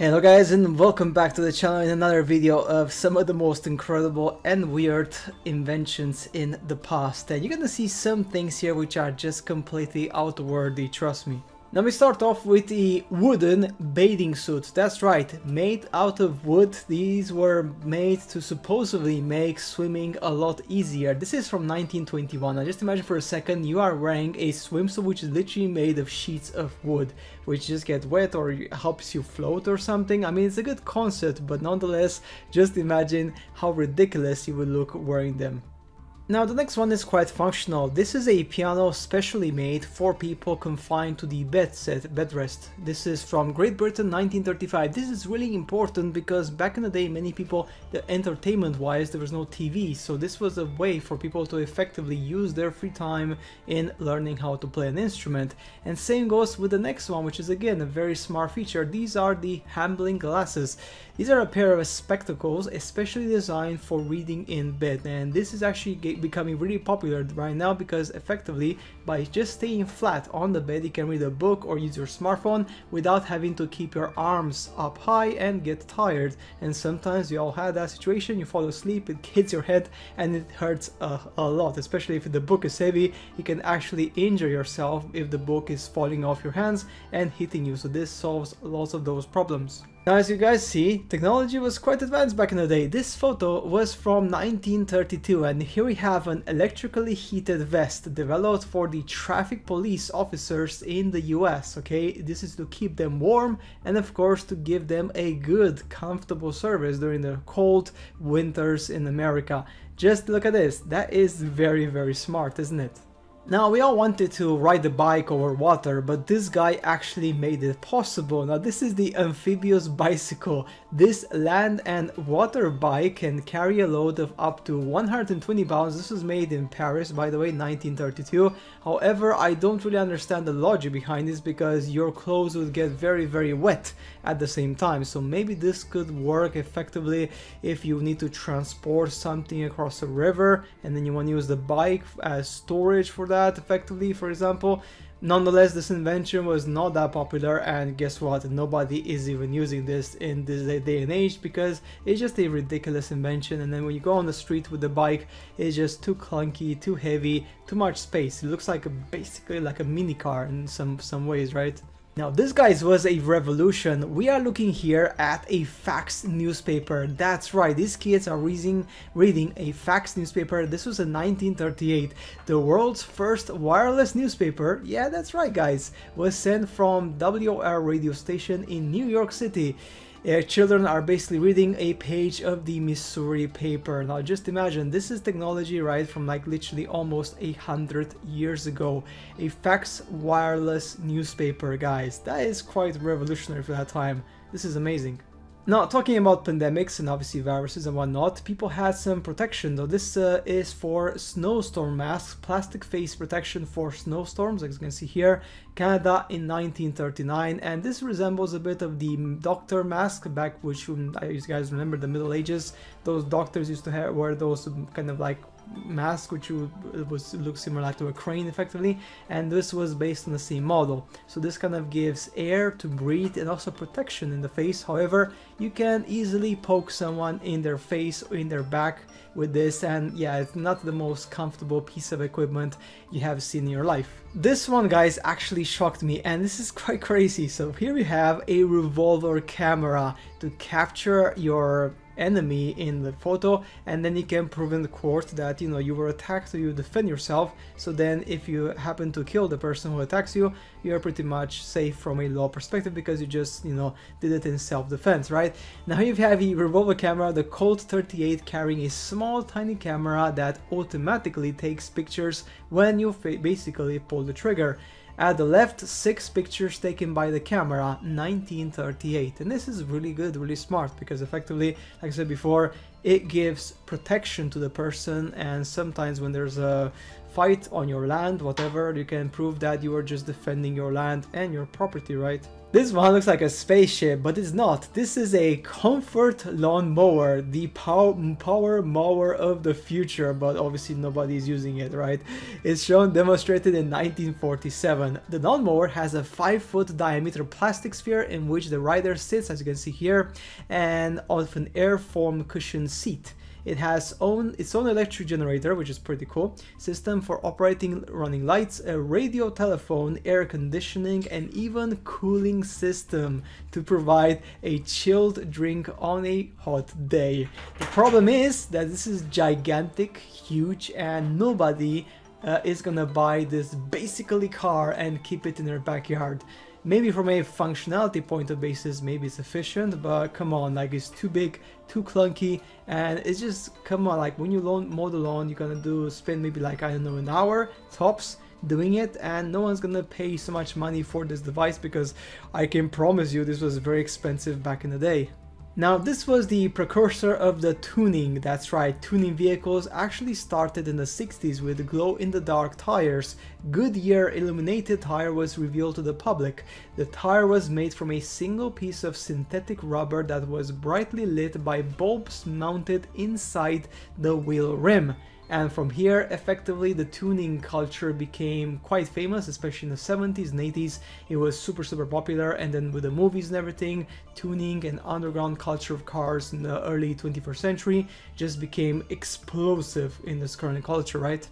Hello guys, and welcome back to the channel in another video of some of the most incredible and weird inventions in the past. And you're gonna see some things here which are just completely outworthy, trust me. Now we start off with the wooden bathing suit. That's right, made out of wood. These were made to supposedly make swimming a lot easier. This is from 1921. Now just imagine for a second you are wearing a swimsuit which is literally made of sheets of wood, which just get wet or helps you float or something. I mean, it's a good concept, but nonetheless, just imagine how ridiculous you would look wearing them. Now the next one is quite functional. This is a piano specially made for people confined to the bedrest. This is from Great Britain, 1935. This is really important because back in the day many people, entertainment wise, there was no TV, so this was a way for people to effectively use their free time in learning how to play an instrument. And same goes with the next one, which is again a very smart feature. These are the handling glasses. These are a pair of spectacles especially designed for reading in bed, and this is actually becoming really popular right now because effectively by just staying flat on the bed you can read a book or use your smartphone without having to keep your arms up high and get tired. And sometimes you all had that situation, you fall asleep, it hits your head and it hurts a lot, especially if the book is heavy. You can actually injure yourself if the book is falling off your hands and hitting you, so this solves lots of those problems. Now as you guys see, technology was quite advanced back in the day. This photo was from 1932 and here we have an electrically heated vest developed for the traffic police officers in the US, okay? This is to keep them warm and of course to give them a good, comfortable service during the cold winters in America. Just look at this, that is very, very smart, isn't it? Now we all wanted to ride the bike over water, but this guy actually made it possible. Now this is the Amphibian Bicycle. This land and water bike can carry a load of up to 120 pounds. This was made in Paris, by the way, 1932. However, I don't really understand the logic behind this because your clothes would get very, very wet at the same time. So maybe this could work effectively if you need to transport something across a river and then you want to use the bike as storage for that effectively, for example. Nonetheless, this invention was not that popular, and guess what, nobody is even using this in this day and age because it's just a ridiculous invention. And then when you go on the street with the bike, it's just too clunky, too heavy, too much space. It looks like basically like a mini car in some ways, right? Now this, guys, was a revolution. We are looking here at a fax newspaper. That's right, these kids are reading a fax newspaper. This was in 1938. The world's first wireless newspaper, yeah, that's right guys, was sent from WR radio station in New York City. Children are basically reading a page of the Missouri paper. Now just imagine, this is technology right from like literally almost 100 years ago. A fax wireless newspaper, guys. That is quite revolutionary for that time. This is amazing. Now, talking about pandemics and obviously viruses and whatnot, people had some protection though. This is for Snowstorm Mask, plastic face protection for snowstorms, as you can see here, Canada in 1939, and this resembles a bit of the doctor mask back, which you guys remember the Middle Ages. Those doctors used to wear those kind of like mask which look similar to a crane effectively, and this was based on the same model. So this kind of gives air to breathe and also protection in the face. However, you can easily poke someone in their face or in their back with this, and yeah, it's not the most comfortable piece of equipment you have seen in your life. This one, guys, actually shocked me, and this is quite crazy. So here we have a revolver camera to capture your enemy in the photo, and then you can prove in the court that, you know, you were attacked, so you defend yourself. So then if you happen to kill the person who attacks you, you're pretty much safe from a law perspective because you just, you know, did it in self-defense, right? Now you have a revolver camera, the Colt 38, carrying a small tiny camera that automatically takes pictures when you basically pull the trigger. At the left, 6 pictures taken by the camera, 1938. And this is really good, really smart, because effectively, like I said before, it gives protection to the person, and sometimes when there's a fight on your land, whatever. You can prove that you are just defending your land and your property, right? This one looks like a spaceship, but it's not. This is a comfort lawn mower, the power mower of the future, but obviously nobody is using it, right? It's shown demonstrated in 1947. The lawn mower has a 5-foot diameter plastic sphere in which the rider sits, as you can see here, and of an air-formed cushion seat. It has its own electric generator, which is pretty cool, system for operating running lights, a radio telephone, air conditioning, and even cooling system to provide a chilled drink on a hot day. The problem is that this is gigantic, huge, and nobody is gonna buy this basically car and keep it in their backyard. Maybe from a functionality point of basis, maybe it's efficient, but come on, like it's too big, too clunky, and it's just, come on, like when you mow the lawn, you're gonna spend maybe like, I don't know, an hour tops doing it, and no one's gonna pay so much money for this device, because I can promise you this was very expensive back in the day. Now, this was the precursor of the tuning. That's right, tuning vehicles actually started in the 60s with glow-in-the-dark tires. Goodyear illuminated tire was revealed to the public. The tire was made from a single piece of synthetic rubber that was brightly lit by bulbs mounted inside the wheel rim. And from here, effectively, the tuning culture became quite famous, especially in the 70s and 80s. It was super popular, and then with the movies and everything, tuning and underground culture of cars in the early 21st century just became explosive in this current culture, right?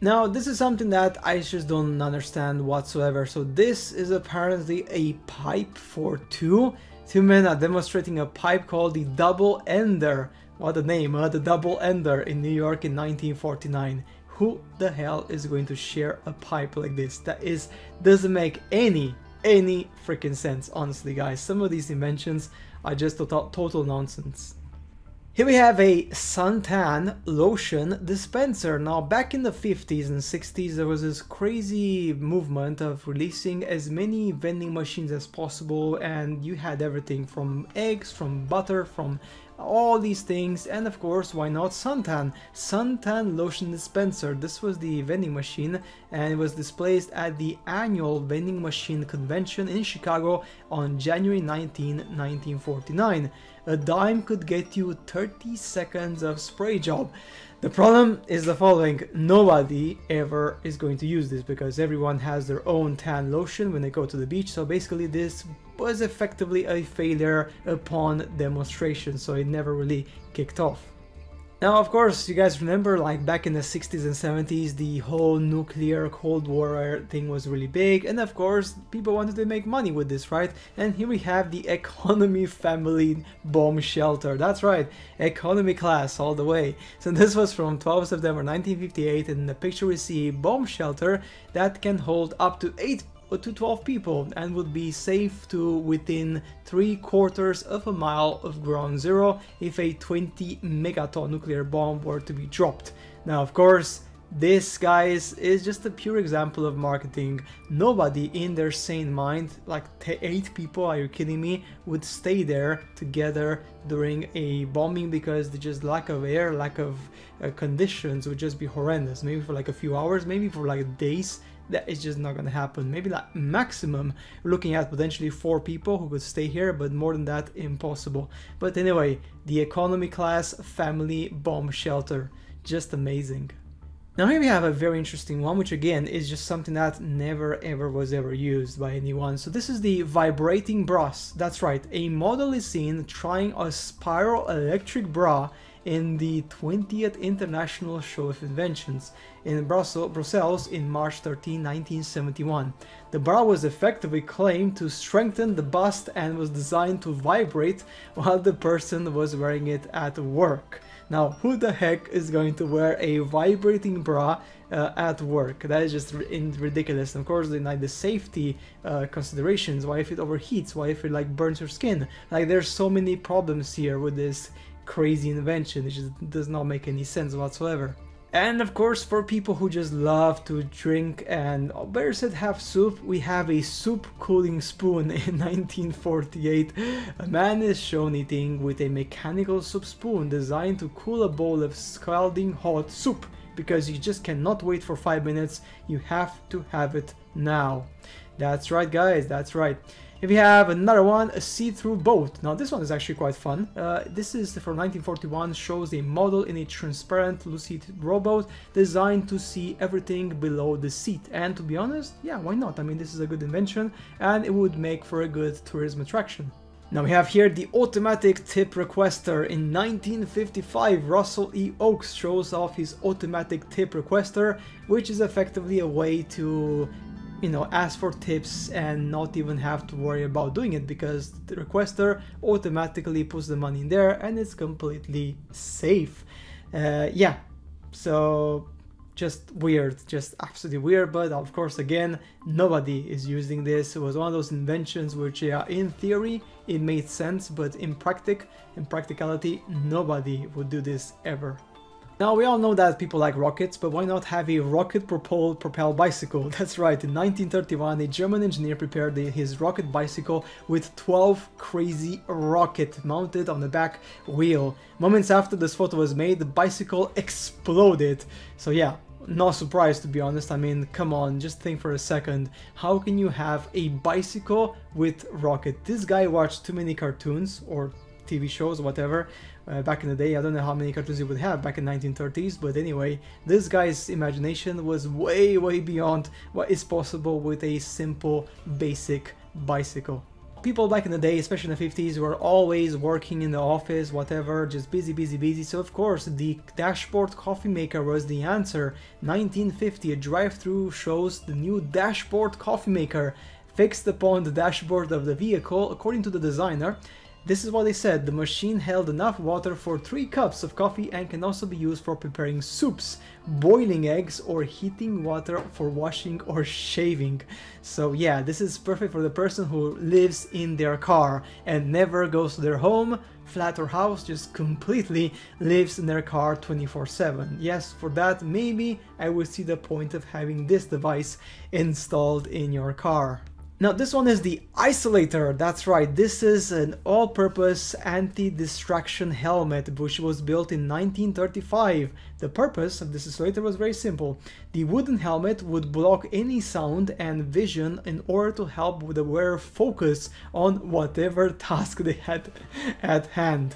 Now, this is something that I just don't understand whatsoever. So this is apparently a pipe for two. Two men are demonstrating a pipe called the Double Ender. What a name, the Double Ender in New York in 1949. Who the hell is going to share a pipe like this? That doesn't make any freaking sense, honestly, guys. Some of these inventions are just total nonsense. Here we have a Suntan Lotion dispenser. Now, back in the 50s and 60s, there was this crazy movement of releasing as many vending machines as possible, and you had everything from eggs, from butter, from all these things, and of course, why not Suntan? Suntan Lotion Dispenser. This was the vending machine, and it was displayed at the annual vending machine convention in Chicago on January 19, 1949. A dime could get you 30 seconds of spray job. The problem is the following: nobody ever is going to use this because everyone has their own tan lotion when they go to the beach. So basically this was effectively a failure upon demonstration, so it never really kicked off. Now, of course, you guys remember, like back in the 60s and 70s, the whole nuclear Cold War thing was really big, and of course, people wanted to make money with this, right? And here we have the economy family bomb shelter. That's right, economy class all the way. So this was from 12 September 1958, and in the picture we see a bomb shelter that can hold up to 8 to 12 people and would be safe to within 3/4 of a mile of ground zero if a 20 megaton nuclear bomb were to be dropped. Now, of course, this, guys, is just a pure example of marketing. Nobody in their sane mind, like 8 people, are you kidding me, would stay there together during a bombing, because the just lack of air, lack of conditions would just be horrendous. Maybe for like a few hours, maybe for like days. That is just not gonna happen. Maybe like maximum we're looking at potentially 4 people who could stay here, but more than that, impossible. But anyway, the economy class family bomb shelter, just amazing. Now here we have a very interesting one, which again is just something that never ever was ever used by anyone. So this is the Vibrating Bra. That's right, a model is seen trying a spiral electric bra in the 20th International Show of Inventions in Brussels in March 13, 1971. The bra was effectively claimed to strengthen the bust and was designed to vibrate while the person was wearing it at work. Now, who the heck is going to wear a vibrating bra at work? That is just ridiculous. And of course, the safety considerations. Why if it overheats? Why if it like burns your skin? Like, there's so many problems here with this crazy invention. It just does not make any sense whatsoever. And of course, for people who just love to drink and better said have soup, we have a soup cooling spoon. In 1948, a man is shown eating with a mechanical soup spoon designed to cool a bowl of scalding hot soup. because you just cannot wait for 5 minutes. You have to have it now. That's right, guys, that's right. If you have another one, a see-through boat. Now this one is actually quite fun. This is from 1941, shows a model in a transparent lucid rowboat designed to see everything below the seat. And to be honest, yeah, why not? I mean, this is a good invention and it would make for a good tourism attraction. Now we have here the automatic tip requester. In 1955, Russell E. Oakes shows off his automatic tip requester, which is effectively a way to, you know, ask for tips and not even have to worry about doing it, because the requester automatically puts the money in there and it's completely safe. Yeah, so just weird, just absolutely weird, but of course again nobody is using this. It was one of those inventions which, yeah, in theory it made sense, but in practicality nobody would do this ever. Now we all know that people like rockets, but why not have a rocket propelled bicycle? That's right, in 1931 a German engineer prepared his rocket bicycle with 12 crazy rockets mounted on the back wheel. Moments after this photo was made, the bicycle exploded. So yeah, no surprise, to be honest. I mean, come on, just think for a second. How can you have a bicycle with rocket? This guy watched too many cartoons or TV shows, whatever, back in the day. I don't know how many cartoons he would have back in 1930s, but anyway, this guy's imagination was way beyond what is possible with a simple, basic bicycle. People back in the day, especially in the 50s, were always working in the office, whatever, just busy. So of course, the dashboard coffee maker was the answer. 1950, a drive-through shows the new dashboard coffee maker fixed upon the dashboard of the vehicle. According to the designer, this is what they said: the machine held enough water for 3 cups of coffee and can also be used for preparing soups, boiling eggs, or heating water for washing or shaving. So yeah, this is perfect for the person who lives in their car and never goes to their home, flat or house, just completely lives in their car 24/7. Yes, for that maybe I would see the point of having this device installed in your car. Now this one is the Isolator. That's right, this is an all-purpose anti-distraction helmet which was built in 1935. The purpose of this Isolator was very simple. The wooden helmet would block any sound and vision in order to help the wearer focus on whatever task they had at hand.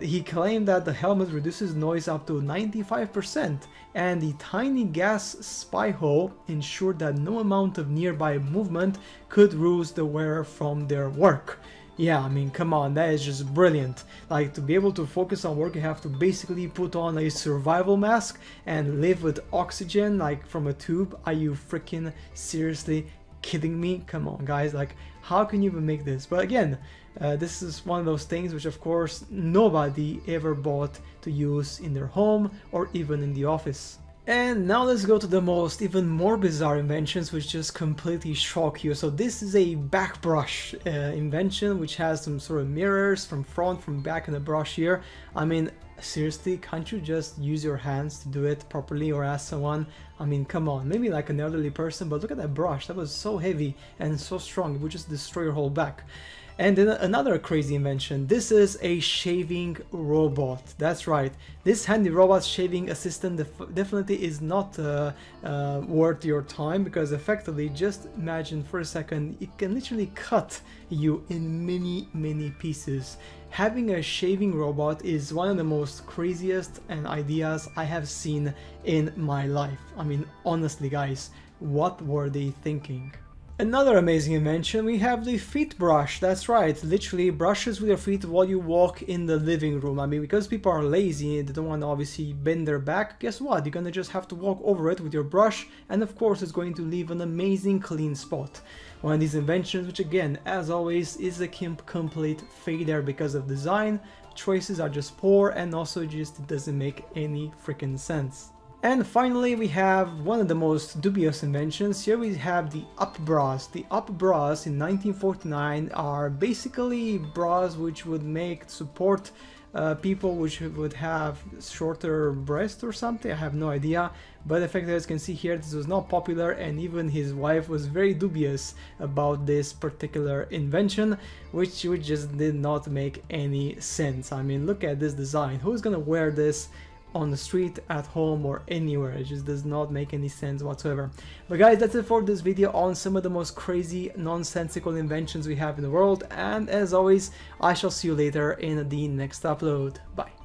He claimed that the helmet reduces noise up to 95%, and the tiny gas spy hole ensured that no amount of nearby movement could lose the wearer from their work. Yeah, I mean, come on, that is just brilliant. Like, to be able to focus on work, you have to basically put on a survival mask and live with oxygen, like from a tube. Are you freaking seriously kidding me? Come on, guys, like, how can you even make this? But again, this is one of those things which, of course, nobody ever bought to use in their home or even in the office. And now let's go to the most, even more bizarre inventions which just completely shock you. So this is a back brush invention which has some sort of mirrors from front, from back, and a brush here. I mean, seriously, can't you just use your hands to do it properly, or ask someone? I mean, come on, maybe like an elderly person, but look at that brush, that was so heavy and so strong, it would just destroy your whole back. And then another crazy invention, this is a shaving robot. That's right, this handy robot shaving assistant definitely is not worth your time, because effectively, just imagine for a second, it can literally cut you in many pieces. Having a shaving robot is one of the most craziest ideas I have seen in my life. I mean, honestly guys, what were they thinking? Another amazing invention, we have the feet brush. That's right, literally brushes with your feet while you walk in the living room. I mean, because people are lazy and they don't want to obviously bend their back, guess what? You're gonna just have to walk over it with your brush, and of course it's going to leave an amazing clean spot. One of these inventions, which again, as always, is a complete failure because of design. Choices are just poor, and also just it doesn't make any freaking sense. And finally, we have one of the most dubious inventions. Here we have the Upbrush. The Upbrush in 1949 are basically bras which would support people which would have shorter breasts or something. I have no idea. But effectively, as you can see here, this was not popular, and even his wife was very dubious about this particular invention, which just did not make any sense. I mean, look at this design. Who's gonna wear this on the street, at home, or anywhere. It just does not make any sense whatsoever. But guys, that's it for this video on some of the most crazy, nonsensical inventions we have in the world, and as always, I shall see you later in the next upload. Bye.